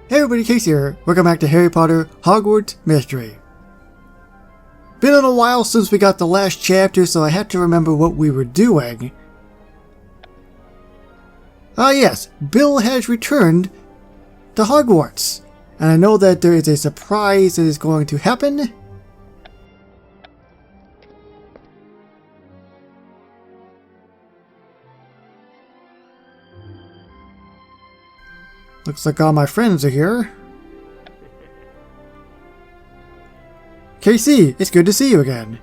Hey everybody, Case here. Welcome back to Harry Potter Hogwarts Mystery. Been a little while since we got the last chapter, so I had to remember what we were doing. Ah yes, Bill has returned to Hogwarts. And I know that there is a surprise that is going to happen. Looks like all my friends are here. KC, it's good to see you again.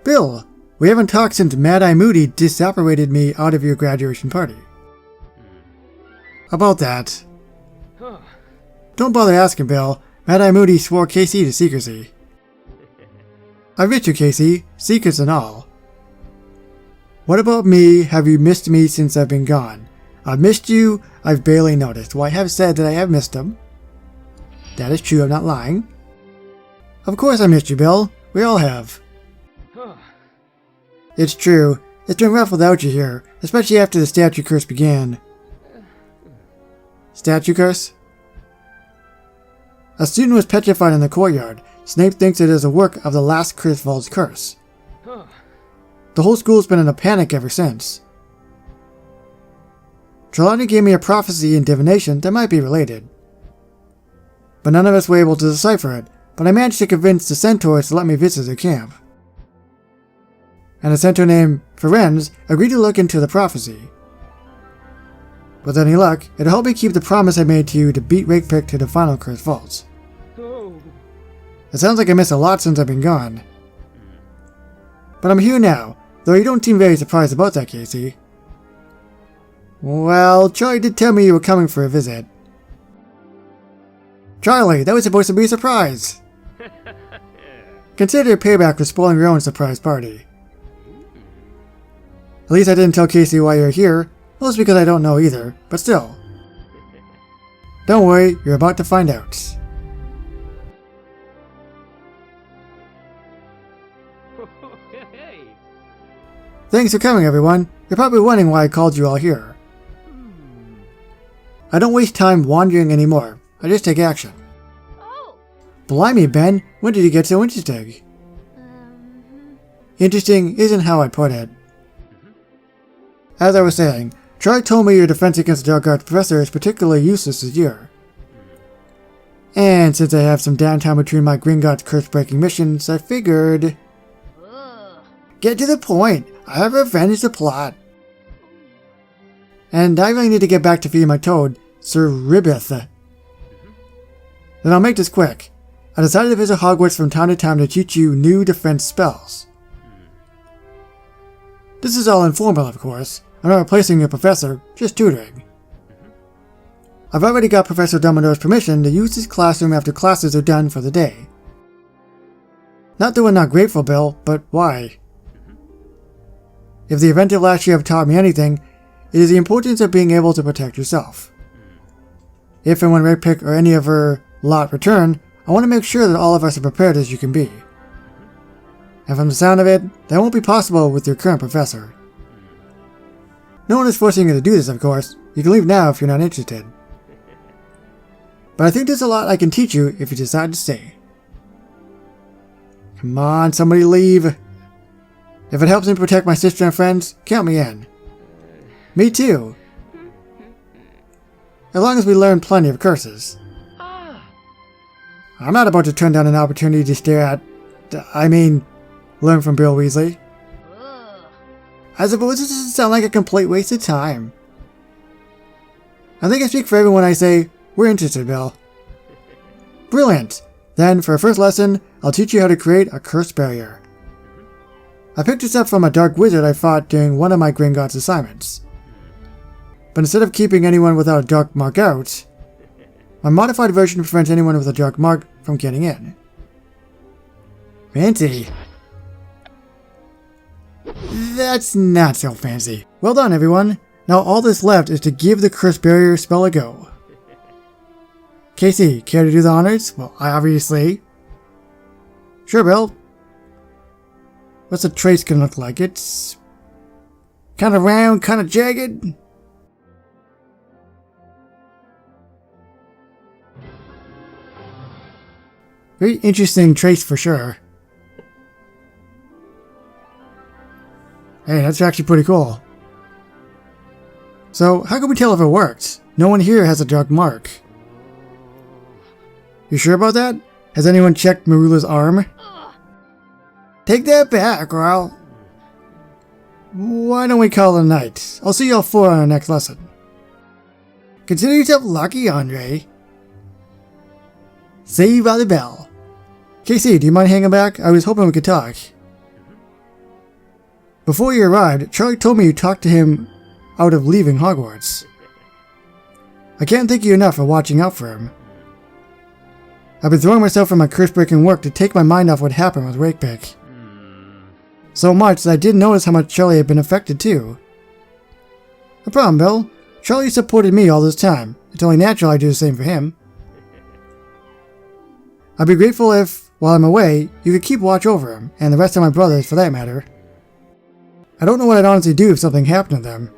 Bill, we haven't talked since Mad-Eye Moody disapparated me out of your graduation party. About that. Don't bother asking, Bill. Mad-Eye Moody swore KC to secrecy. I bet you, KC, secrets and all. What about me? Have you missed me since I've been gone? I've missed you, I've barely noticed. Well, I have said that I have missed him. That is true, I'm not lying. Of course I missed you, Bill. We all have. It's true. It's been rough without you here, especially after the statue curse began. Statue curse? A student was petrified in the courtyard. Snape thinks it is a work of the last Griswold's curse. The whole school's been in a panic ever since. Trelawney gave me a prophecy and divination that might be related. But none of us were able to decipher it, but I managed to convince the centaurs to let me visit their camp. And a centaur named Ferenz agreed to look into the prophecy. With any luck, it'll help me keep the promise I made to you to beat Rakepick to the final curse vaults. It sounds like I missed a lot since I've been gone. But I'm here now, though you don't seem very surprised about that, Casey. Well, Charlie did tell me you were coming for a visit. Charlie, that was supposed to be a surprise! Consider it payback for spoiling your own surprise party. At least I didn't tell Casey why you're here, mostly because I don't know either, but still. Don't worry, you're about to find out. Thanks for coming, everyone. You're probably wondering why I called you all here. I don't waste time wandering anymore. I just take action. Blimey, Ben, when did you get so interesting? Interesting isn't how I put it. As I was saying, Charlie told me your defense against the Dark Arts Professor is particularly useless this year. And since I have some downtime between my Gringotts curse-breaking missions, I figured... Get to the point! I have revenged the plot! And I really need to get back to feeding my toad, Sir Ribbeth. Then I'll make this quick. I decided to visit Hogwarts from time to time to teach you new defense spells. This is all informal, of course. I'm not replacing your professor, just tutoring. I've already got Professor Dumbledore's permission to use his classroom after classes are done for the day. Not that we're not grateful, Bill, but why? If the event of last year have taught me anything, it is the importance of being able to protect yourself. If and when Rakepick or any of her lot return, I want to make sure that all of us are prepared as you can be. And from the sound of it, that won't be possible with your current professor. No one is forcing you to do this, of course. You can leave now if you're not interested. But I think there's a lot I can teach you if you decide to stay. Come on, somebody leave. If it helps me protect my sister and friends, count me in. Me too. As long as we learn plenty of curses. I'm not about to turn down an opportunity to stare at... learn from Bill Weasley. I suppose this doesn't sound like a complete waste of time. I think I speak for everyone when I say, we're interested, Bill. Brilliant! Then, for our first lesson, I'll teach you how to create a curse barrier. I picked this up from a dark wizard I fought during one of my Gringotts assignments. But instead of keeping anyone without a dark mark out, my modified version prevents anyone with a dark mark from getting in. Fancy. That's not so fancy. Well done, everyone. Now all that's left is to give the curse barrier spell a go. Casey, care to do the honors? Well, obviously. Sure, Bill. What's the trace gonna look like? It's kind of round, kind of jagged. Very interesting trace for sure. Hey, that's actually pretty cool. So, how can we tell if it worked? No one here has a dark mark. You sure about that? Has anyone checked Marula's arm? Take that back, or I'll... Why don't we call it a night? I'll see y'all 4 on our next lesson. Consider yourself lucky, Andre. Saved by the bell. Casey, do you mind hanging back? I was hoping we could talk. Before you arrived, Charlie told me you talked to him out of leaving Hogwarts. I can't thank you enough for watching out for him. I've been throwing myself from my curse-breaking work to take my mind off what happened with Rakepick. So much that I didn't notice how much Charlie had been affected too. No problem, Bill. Charlie supported me all this time. It's only natural I do the same for him. I'd be grateful if, while I'm away, you could keep watch over him, and the rest of my brothers for that matter. I don't know what I'd honestly do if something happened to them.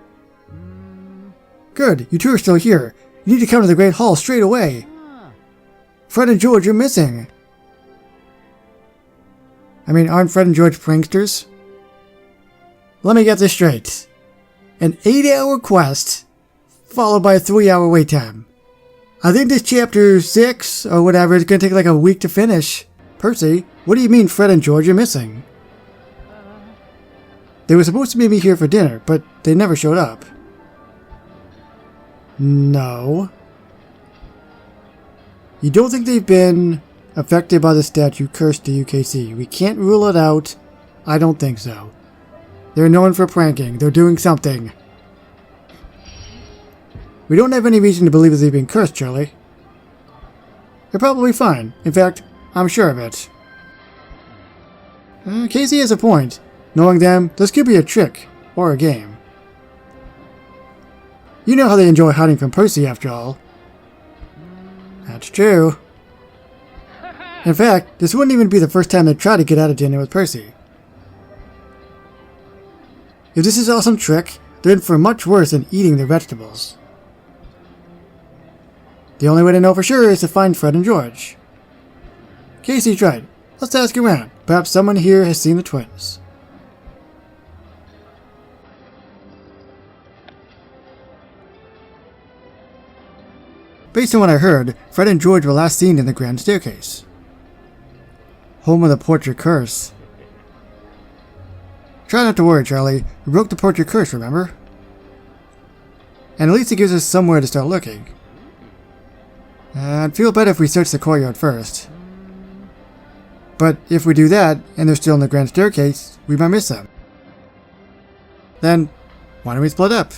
Good, you two are still here. You need to come to the Great Hall straight away. Fred and George are missing. I mean, aren't Fred and George pranksters? Let me get this straight. An 8-hour quest, followed by a 3-hour wait time. I think this chapter 6, or whatever, is going to take like a week to finish. Percy, what do you mean Fred and George are missing? They were supposed to meet me here for dinner, but they never showed up. No. You don't think they've been affected by the statue cursed to UKC? We can't rule it out. I don't think so. They're known for pranking. They're doing something. We don't have any reason to believe that they've been cursed, Charlie. They're probably fine. In fact, I'm sure of it. Casey has a point. Knowing them, this could be a trick, or a game. You know how they enjoy hiding from Percy, after all. That's true. In fact, this wouldn't even be the first time they try to get out of dinner with Percy. If this is all some trick, they're in for much worse than eating their vegetables. The only way to know for sure is to find Fred and George. Casey's right. Let's ask around. Perhaps someone here has seen the twins. Based on what I heard, Fred and George were last seen in the Grand Staircase. Home of the Portrait Curse. Try not to worry, Charlie. We broke the Portrait Curse, remember? And at least it gives us somewhere to start looking. I'd feel better if we searched the courtyard first. But if we do that, and they're still in the Grand Staircase, we might miss them. Then, why don't we split up?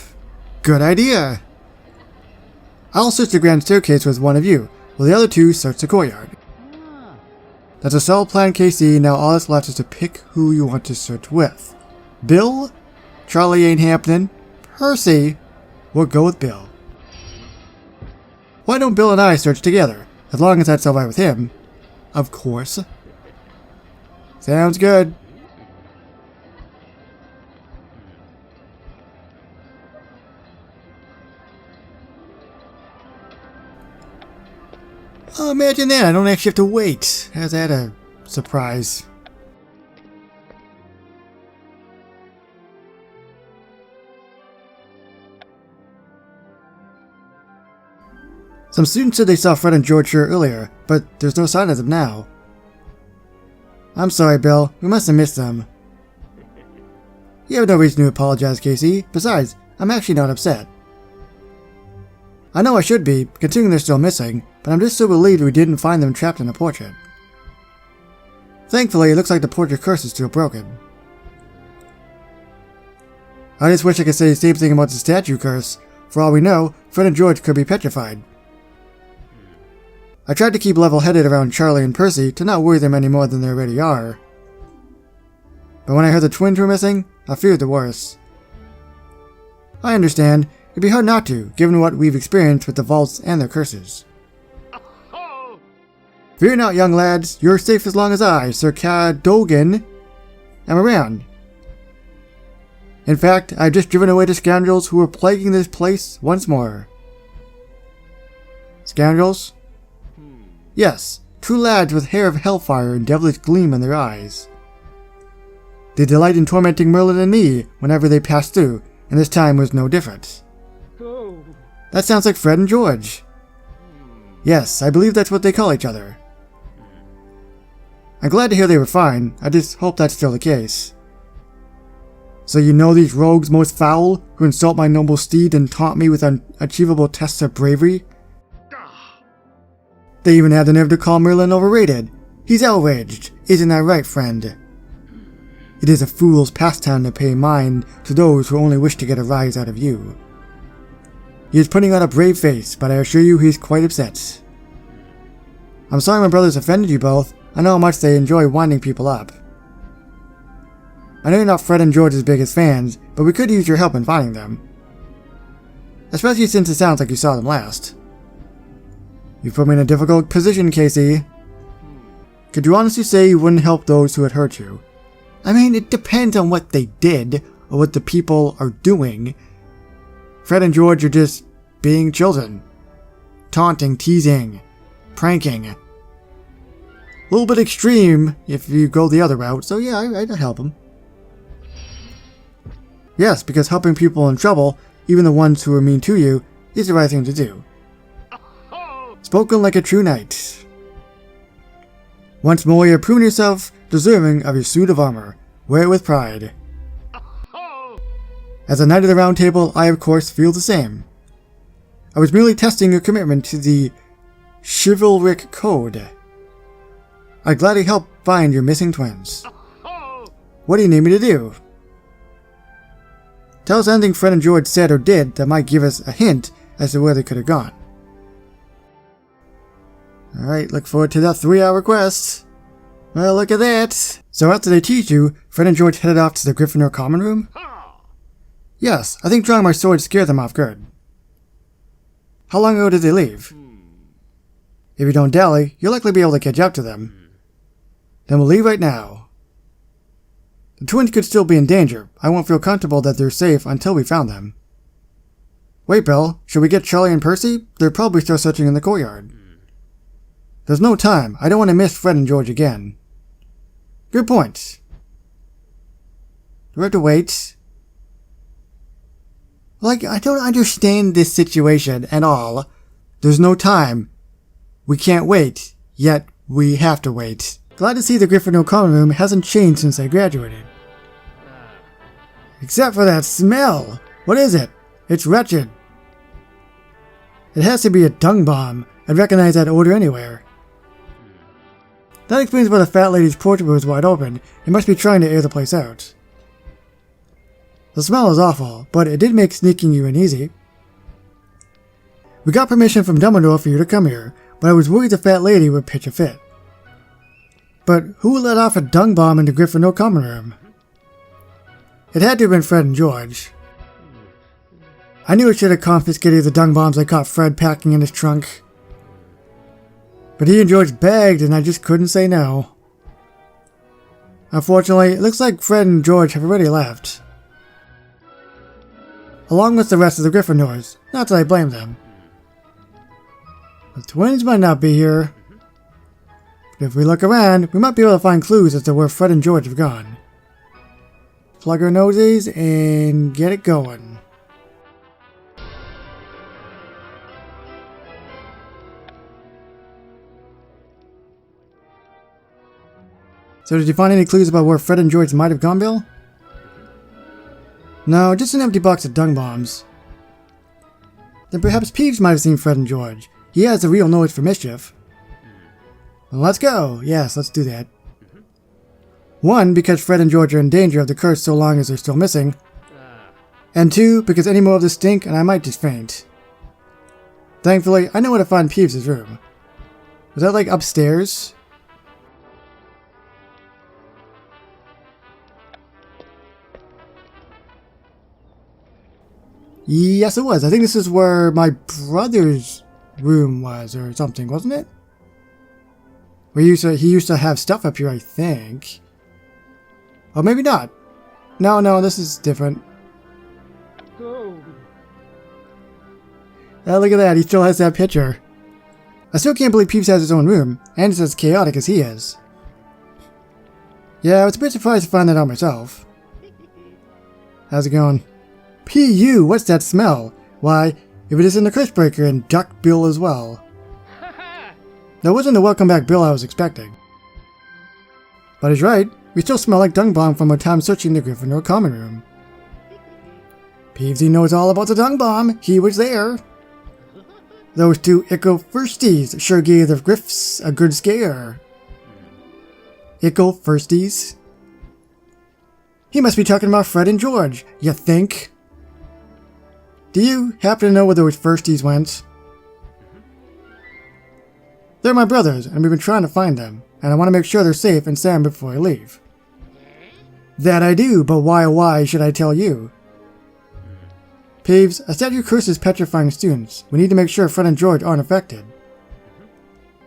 Good idea! I'll search the Grand Staircase with one of you, while the other two search the courtyard. That's a solid plan, KC. Now all that's left is to pick who you want to search with. Bill? Charlie ain't happening. Percy? We'll go with Bill. Why don't Bill and I search together? As long as that's alright with him. Of course. Sounds good. Oh, imagine that. I don't actually have to wait. How's that a surprise? Some students said they saw Fred and George here earlier, but there's no sign of them now. I'm sorry, Bill. We must have missed them. You have no reason to apologize, Casey. Besides, I'm actually not upset. I know I should be, considering they're still missing, but I'm just so relieved we didn't find them trapped in a portrait. Thankfully, it looks like the portrait curse is still broken. I just wish I could say the same thing about the statue curse. For all we know, Fred and George could be petrified. I tried to keep level-headed around Charlie and Percy to not worry them any more than they already are. But when I heard the twins were missing, I feared the worst. I understand. It'd be hard not to, given what we've experienced with the vaults and their curses. Fear not, young lads. You're safe as long as I, Sir Cadogan, am around. In fact, I've just driven away the scoundrels who were plaguing this place once more. Scoundrels? Yes, two lads with hair of hellfire and devilish gleam in their eyes. They delight in tormenting Merlin and me whenever they pass through, and this time was no different. That sounds like Fred and George. Yes, I believe that's what they call each other. I'm glad to hear they were fine, I just hope that's still the case. So you know these rogues most foul, who insult my noble steed and taunt me with unachievable tests of bravery? They even had the nerve to call Merlin overrated. He's outraged, isn't that right, friend? It is a fool's pastime to pay mind to those who only wish to get a rise out of you. He is putting on a brave face, but I assure you he's quite upset. I'm sorry my brothers offended you both. I know how much they enjoy winding people up. I know you're not Fred and George's biggest fans, but we could use your help in finding them. Especially since it sounds like you saw them last. You put me in a difficult position, Casey. Could you honestly say you wouldn't help those who had hurt you? I mean, it depends on what they did, or what the people are doing. Fred and George are just being children. Taunting, teasing, pranking. A little bit extreme if you go the other route, so yeah, I'd help them. Yes, because helping people in trouble, even the ones who are mean to you, is the right thing to do. Spoken like a true knight. Once more you have proven yourself deserving of your suit of armor. Wear it with pride. As a knight of the round table, I of course feel the same. I was merely testing your commitment to the chivalric code. I'd gladly help find your missing twins. What do you need me to do? Tell us anything Fred and George said or did that might give us a hint as to where they could have gone. Alright, look forward to that 3-hour quest. Well, look at that. So after they teach you, Fred and George headed off to the Gryffindor common room? Yes, I think drawing my sword scared them off good. How long ago did they leave? If you don't dally, you'll likely be able to catch up to them. Then we'll leave right now. The twins could still be in danger. I won't feel comfortable that they're safe until we found them. Wait, Bill, should we get Charlie and Percy? They're probably still searching in the courtyard. There's no time. I don't want to miss Fred and George again. Good point. Do we have to wait? Like, I don't understand this situation at all. There's no time. We can't wait, yet we have to wait. Glad to see the Gryffindor common room hasn't changed since I graduated. Except for that smell. What is it? It's wretched. It has to be a dung bomb. I'd recognize that odor anywhere. That explains why the fat lady's portrait was wide open. It must be trying to air the place out. The smell is awful, but it did make sneaking you in easy. We got permission from Dumbledore for you to come here, but I was worried the fat lady would pitch a fit. But who let off a dung bomb in the Gryffindor common room? It had to have been Fred and George. I knew I should have confiscated the dung bombs I caught Fred packing in his trunk. But he and George begged and I just couldn't say no. Unfortunately, it looks like Fred and George have already left. Along with the rest of the Gryffindors, not that I blame them. The twins might not be here. But if we look around, we might be able to find clues as to where Fred and George have gone. Plug our noses and get it going. So did you find any clues about where Fred and George might have gone, Bill? No, just an empty box of dung bombs. Then perhaps Peeves might have seen Fred and George. He has a real nose for mischief. Well, let's go. Yes, let's do that. 1, because Fred and George are in danger of the curse so long as they're still missing. And 2, because any more of this stink and I might just faint. Thankfully, I know where to find Peeves' room. Was that like upstairs? Yes, it was. I think this is where my brother's room was or something, wasn't it? He used to have stuff up here, I think. Or maybe not. No, this is different. Oh, look at that. He still has that picture. I still can't believe Peeves has his own room, and it's as chaotic as he is. Yeah, I was a bit surprised to find that out myself. How's it going? P.U., what's that smell? Why, if it isn't the Curse Breaker and Duck Bill as well. That wasn't the welcome back Bill I was expecting. But he's right, we still smell like dung bomb from our time searching the Gryffindor common room. Peevesy knows all about the dung bomb, he was there. Those two Ickle Firsties sure gave the Griffs a good scare. Ickle Firsties? He must be talking about Fred and George, you think? Do you happen to know where those Firsties went? They're my brothers, and we've been trying to find them, and I want to make sure they're safe and sound before I leave. That I do, but why should I tell you? Peeves, a statue curses petrifying students. We need to make sure Fred and George aren't affected.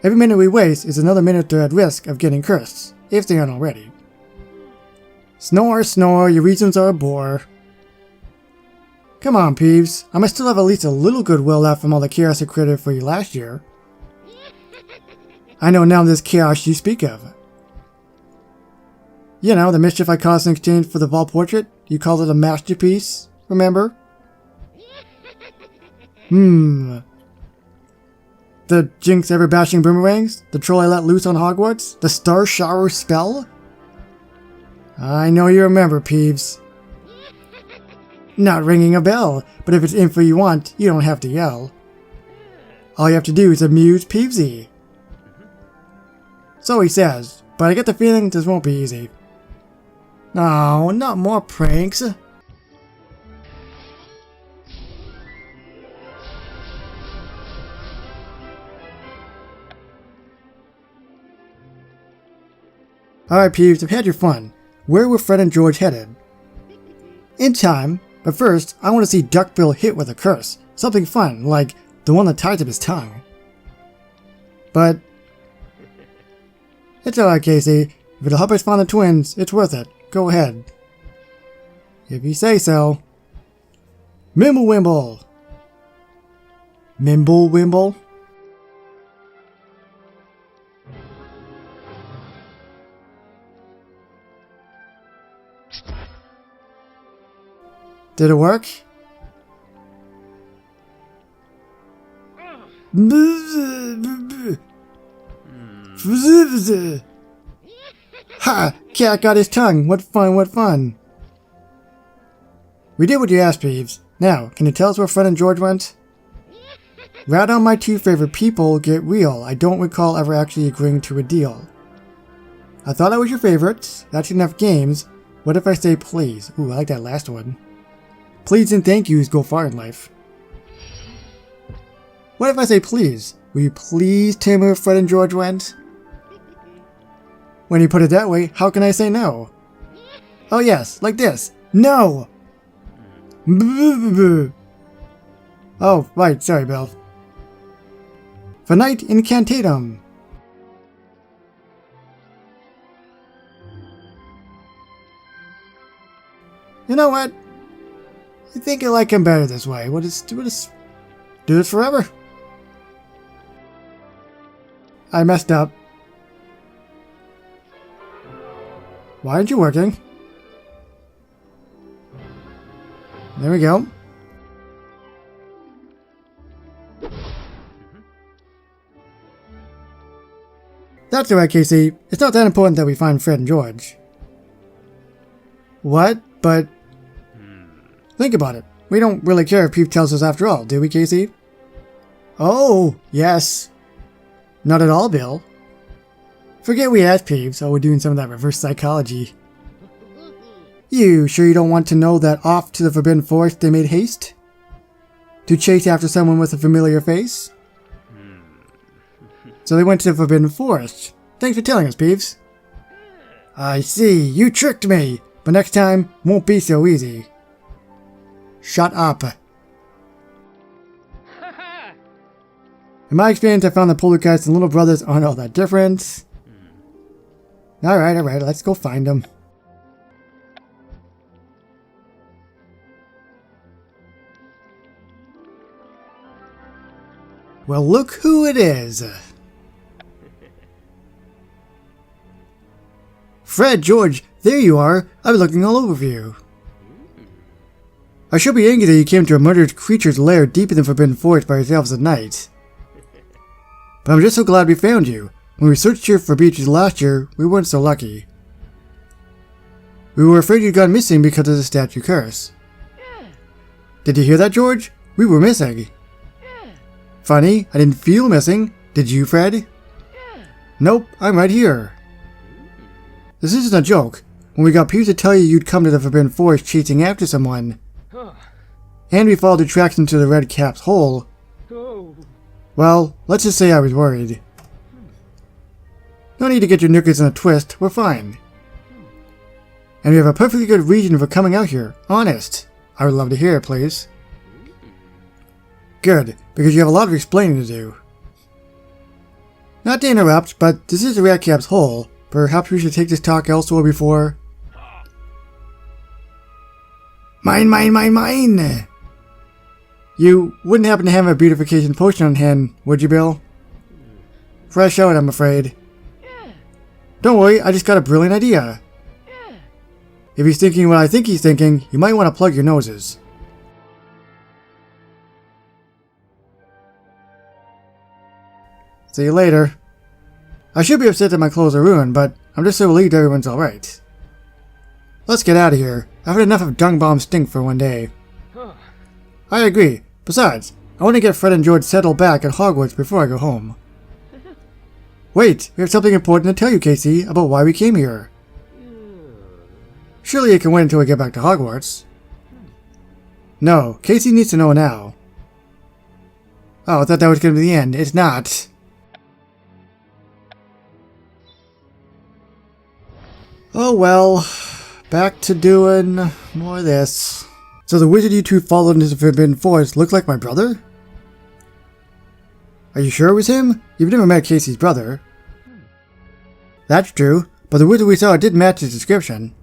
Every minute we waste is another minute they're at risk of getting cursed, if they aren't already. Snore, snore, your reasons are a bore. Come on, Peeves. I must still have at least a little goodwill left from all the chaos I created for you last year. I know now this chaos you speak of. You know, the mischief I caused in exchange for the Vol portrait? You called it a masterpiece, remember? The Jinx ever bashing boomerangs? The troll I let loose on Hogwarts? The star shower spell? I know you remember, Peeves. Not ringing a bell, but if it's info you want, you don't have to yell. All you have to do is amuse Peevesy. So he says, but I get the feeling this won't be easy. No, not more pranks. Alright, Peeves, I've had your fun. Where were Fred and George headed? In time, but first, I want to see Duckbill hit with a curse. Something fun, like the one that ties up his tongue. But it's alright, Casey. If it'll help us find the twins, it's worth it. Go ahead. If you say so. Mimblewimble! Mimblewimble? Did it work? Ha! Cat got his tongue. What fun, what fun. We did what you asked, Peeves. Now, can you tell us where Fred and George went? Right on my two favorite people get real. I don't recall ever actually agreeing to a deal. I thought I was your favorite. That's enough games. What if I say please? Ooh, I like that last one. Please and thank yous go far in life. What if I say please? Will you please tell me where Fred and George went? When you put it that way, how can I say no? Oh yes, like this. No! Oh, right, sorry, Bill. For night incantatum. You know what? I think I like him better this way. We'll just do this forever. I messed up. Why aren't you working? There we go. That's alright, Casey. It's not that important that we find Fred and George. What? But think about it. We don't really care if Peeves tells us after all, do we, Casey? Oh, yes. Not at all, Bill. Forget we asked Peeves, so we're doing some of that reverse psychology. You sure you don't want to know that off to the Forbidden Forest they made haste? To chase after someone with a familiar face? So they went to the Forbidden Forest. Thanks for telling us, Peeves. I see, you tricked me, but next time won't be so easy. Shut up. In my experience, I found that poltergeists and little brothers aren't all that different. Alright, let's go find them. Well, look who it is. Fred, George, there you are. I've been looking all over for you. I should be angry that you came to a murdered creature's lair deep in the Forbidden Forest by yourselves at night. But I'm just so glad we found you. When we searched here for beaches last year, we weren't so lucky. We were afraid you'd gone missing because of the statue curse. Did you hear that, George? We were missing. Funny, I didn't feel missing. Did you, Fred? Nope, I'm right here. This isn't a joke. When we got people to tell you'd come to the Forbidden Forest chasing after someone, and we followed the tracks into the Red Cap's hole, well, let's just say I was worried. No need to get your knickers in a twist, we're fine. And we have a perfectly good reason for coming out here, honest. I would love to hear it, please. Good, because you have a lot of explaining to do. Not to interrupt, but this is the Red Cap's hole. Perhaps we should take this talk elsewhere before... Mine! You wouldn't happen to have a beautification potion on hand, would you, Bill? Fresh out, I'm afraid. Don't worry, I just got a brilliant idea. If he's thinking what I think he's thinking, you might want to plug your noses. See you later. I should be upset that my clothes are ruined, but I'm just so relieved everyone's alright. Let's get out of here. I've had enough of dung bomb stink for one day. I agree. Besides, I want to get Fred and George settled back at Hogwarts before I go home. Wait, we have something important to tell you, Casey, about why we came here. Surely you can wait until we get back to Hogwarts. No, Casey needs to know now. Oh, I thought that was going to be the end. It's not. Oh well, back to doing more of this. So the wizard you two followed into the Forbidden Forest looked like my brother? Are you sure it was him? You've never met Casey's brother. That's true, but the wizard we saw did match his description.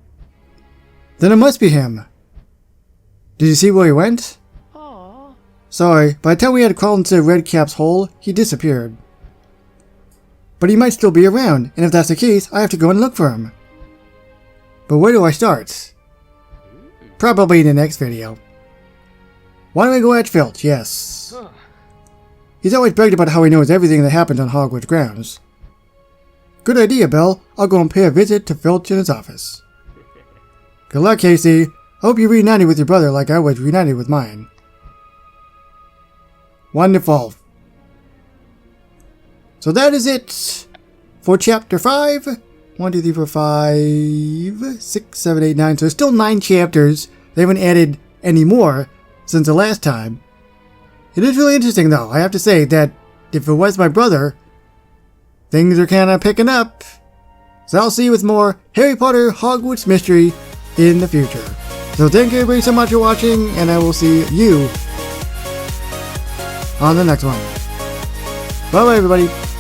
Then it must be him. Did you see where he went? Aww. Sorry, by the time we had crawled into the Red Cap's hole, he disappeared. But he might still be around, and if that's the case, I have to go and look for him. But where do I start? Probably in the next video. Why don't we go at Filch? Yes. He's always bragged about how he knows everything that happens on Hogwarts grounds. Good idea, Bill. I'll go and pay a visit to Filch in his office. Good luck, Casey. I hope you're reunited with your brother like I was reunited with mine. Wonderful. So that is it for Chapter 5. 1, 2, 3, 4, 5, 6, 7, 8, 9. So there's still 9 chapters. They haven't added any more since the last time. It is really interesting, though. I have to say that if it was my brother, things are kind of picking up. So I'll see you with more Harry Potter Hogwarts Mystery in the future. So thank you everybody so much for watching, and I will see you on the next one. Bye bye everybody.